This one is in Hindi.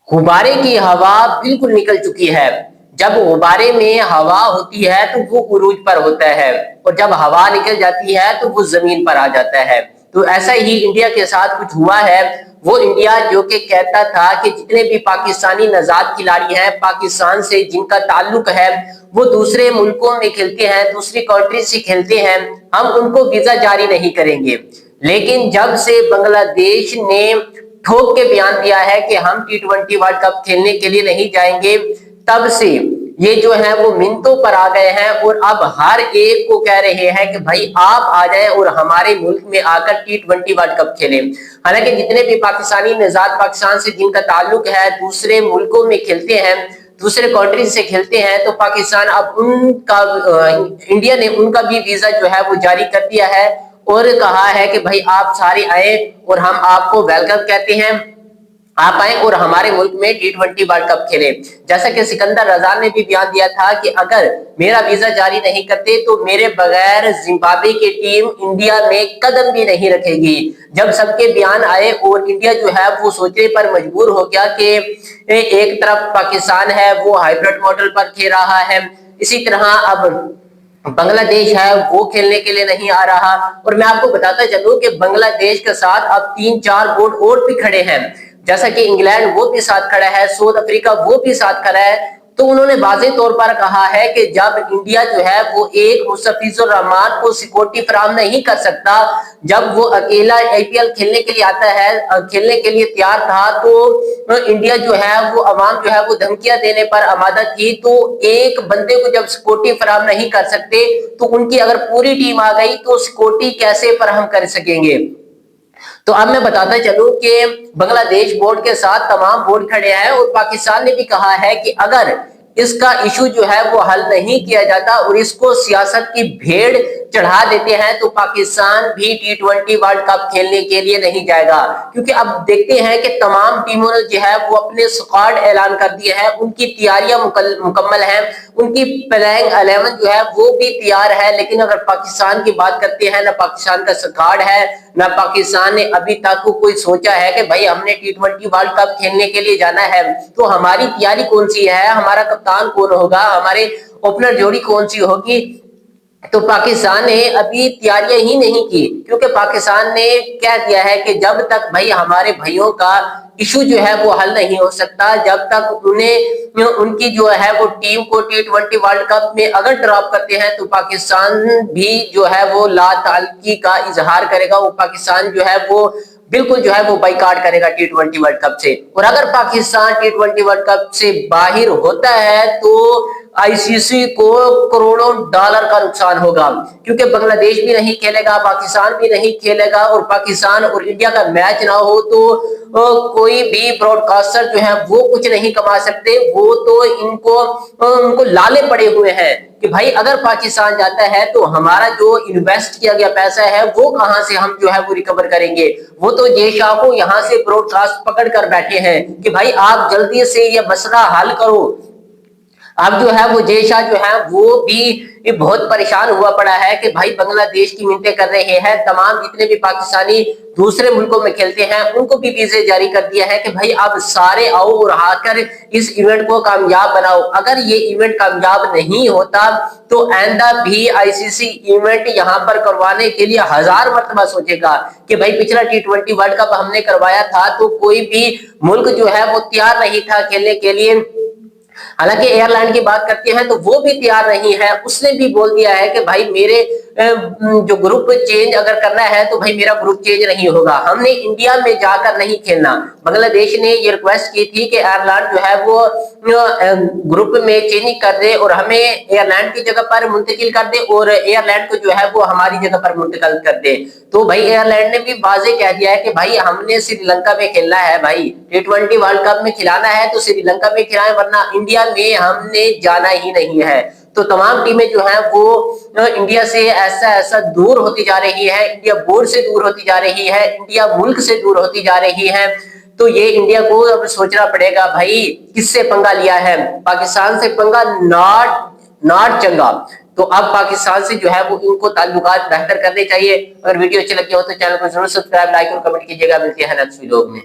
गुब्बारे की हवा बिल्कुल निकल चुकी है। जब गुब्बारे में हवा होती है तो वो उरूज पर होता है और जब हवा निकल जाती है तो वो जमीन पर आ जाता है। तो ऐसा ही इंडिया के साथ कुछ हुआ है। वो इंडिया जो कि कहता था कि जितने भी पाकिस्तानी नजात खिलाड़ी हैं पाकिस्तान से जिनका ताल्लुक है वो दूसरे मुल्कों में खेलते हैं, दूसरी कंट्री से खेलते हैं, हम उनको वीजा जारी नहीं करेंगे। लेकिन जब से बांग्लादेश ने ठोक के बयान दिया है कि हम T20 वर्ल्ड कप खेलने के लिए नहीं जाएंगे, तब से ये जो है वो मिन्नतों पर आ गए हैं और अब हर एक को कह रहे हैं कि भाई आप आ जाएं और हमारे मुल्क में आकर T20 वर्ल्ड कप खेलें। हालांकि जितने भी पाकिस्तानी निजात पाकिस्तान से जिनका ताल्लुक है दूसरे मुल्कों में खेलते हैं, दूसरे कंट्री से खेलते हैं, तो पाकिस्तान अब उनका इंडिया ने उनका भी वीजा जो है वो जारी कर दिया है और कहा है कि भाई आप सारे आए और हम आपको वेलकम कहते हैं, आप आए और हमारे मुल्क में T20 वर्ल्ड कप खेले। जैसा कि सिकंदर रजा ने भी बयान दिया था कि अगर मेरा वीजा जारी नहीं करते तो मेरे बगैर जिम्बाब्वे की टीम इंडिया में कदम भी नहीं रखेगी। जब सबके बयान आए और इंडिया जो है वो सोचने पर मजबूर हो गया कि एक तरफ पाकिस्तान है वो हाइब्रिड मॉडल पर खेल रहा है, इसी तरह अब बांग्लादेश है वो खेलने के लिए नहीं आ रहा। और मैं आपको बताता चलूं कि बांग्लादेश के साथ अब 3-4 बोर्ड और भी खड़े हैं, जैसा कि इंग्लैंड वो भी साथ खड़ा है, साउथ अफ्रीका वो भी साथ खड़ा है। तो उन्होंने वाज़ेह तौर पर कहा है कि जब इंडिया जो है वो एक मुस्तफिजुर रहमान को सिक्योरिटी फराहम नहीं कर सकता, जब वो अकेला आईपीएल खेलने के लिए आता है, खेलने के लिए तैयार था, तो इंडिया जो है वो अवाम जो है वो धमकियां देने पर आमादा थी। तो एक बंदे को जब सिक्योरिटी फराहम नहीं कर सकते तो उनकी अगर पूरी टीम आ गई तो सिक्योरिटी कैसे फराहम कर सकेंगे। तो अब मैं बताता चलूं कि बांग्लादेश बोर्ड के साथ तमाम बोर्ड खड़े हैं और पाकिस्तान ने भी कहा है कि अगर इसका इशू जो है वो हल नहीं किया जाता और इसको सियासत की भेड़ चढ़ा देते हैं तो पाकिस्तान भी T20 वर्ल्ड कप खेलने के लिए नहीं जाएगा। क्योंकि अब देखते हैं कि तमाम टीमों ने जो है वो अपने स्क्वाड ऐलान कर दिए हैं, उनकी तैयारियां मुकम्मल हैं, उनकी प्लेइंग 11 जो है वो भी तैयार है। लेकिन अगर पाकिस्तान की बात करते हैं, ना पाकिस्तान का स्क्वाड है, ना पाकिस्तान ने अभी तक कोई सोचा है कि भाई हमने T20 वर्ल्ड कप खेलने के लिए जाना है तो हमारी तैयारी कौन सी है, हमारा कप्तान कौन होगा, हमारे ओपनर जोड़ी कौन सी होगी। तो पाकिस्तान ने अभी तैयारियां ही नहीं की, क्योंकि पाकिस्तान ने कह दिया है कि जब तक भाई हमारे भाइयों का इशू जो है वो हल नहीं हो सकता, जब तक उन्हें उनकी जो है वो टीम को T20 वर्ल्ड कप में अगर ड्रॉप करते हैं तो पाकिस्तान भी जो है वो ला ताल्लुकी का इजहार करेगा, वो पाकिस्तान जो है वो बिल्कुल जो है वो बाइकाट करेगा T20 वर्ल्ड कप से। और अगर पाकिस्तान T20 वर्ल्ड कप से बाहर होता है तो आईसीसी को करोड़ों डॉलर का नुकसान होगा, क्योंकि बांग्लादेश भी नहीं खेलेगा, पाकिस्तान भी नहीं खेलेगा और पाकिस्तान और इंडिया का मैच ना हो तो कोई भी ब्रॉडकास्टर जो है वो कुछ नहीं कमा सकते। वो तो उनको लाले पड़े हुए हैं कि भाई अगर पाकिस्तान जाता है तो हमारा जो इन्वेस्ट किया गया पैसा है वो कहां से हम जो है वो रिकवर करेंगे। वो तो जय शाह को यहां से ब्रॉडकास्ट पकड़ कर बैठे हैं कि भाई आप जल्दी से ये मसला हल करो। अब जो है वो जय शाह जो है वो भी बहुत परेशान हुआ पड़ा है कि भाई बांग्लादेश की मिन्नतें कर रहे हैं, तमाम जितने भी पाकिस्तानी दूसरे मुल्कों में खेलते हैं उनको भी वीजे जारी कर दिया है कि भाई अब सारे आओ और आकर इस इवेंट को कामयाब बनाओ। अगर ये इवेंट कामयाब नहीं होता तो आइंदा भी आईसीसी इवेंट यहाँ पर करवाने के लिए 1000 मरतबा सोचेगा कि भाई पिछला T20 वर्ल्ड कप हमने करवाया था तो कोई भी मुल्क जो है वो तैयार नहीं था खेलने के लिए। हालांकि एयरलाइन की बात करते हैं तो वो भी तैयार नहीं है, उसने भी बोल दिया है कि भाई मेरे जो ग्रुप चेंज अगर करना है तो भाई मेरा ग्रुप चेंज नहीं होगा, हमने इंडिया में जाकर नहीं खेलना। बांग्लादेश ने ये रिक्वेस्ट की थी कि एयरलाइन जो है वो ग्रुप में चेंज कर दे और हमें एयरलाइन की जगह पर मुंतकिल कर दे और एयरलाइन को जो है वो हमारी जगह पर मुंतकिल कर दे। तो भाई एयरलाइन ने भी वाजे कह दिया है कि भाई हमने श्रीलंका में खेलना है, भाई T20 वर्ल्ड कप में खिलाना है तो श्रीलंका में खिलाएं, वरना इंडिया में हमने जाना ही नहीं है। तो तमाम टीमें जो हैं वो इंडिया से ऐसा दूर होती जा रही है, इंडिया बोर्ड से दूर होती जा रही है, इंडिया मुल्क से दूर होती जा रही है। तो ये इंडिया को अब सोचना पड़ेगा भाई किससे पंगा लिया है, पाकिस्तान से पंगा नॉट चंगा। तो अब पाकिस्तान से जो है वो इनको ताल्लुकात बेहतर करने चाहिए। अगर वीडियो अच्छी लगी हो तो चैनल को जरूर सब्सक्राइब, लाइक और कमेंट कीजिएगा। मिलते हैं नेक्स्ट वीडियो में।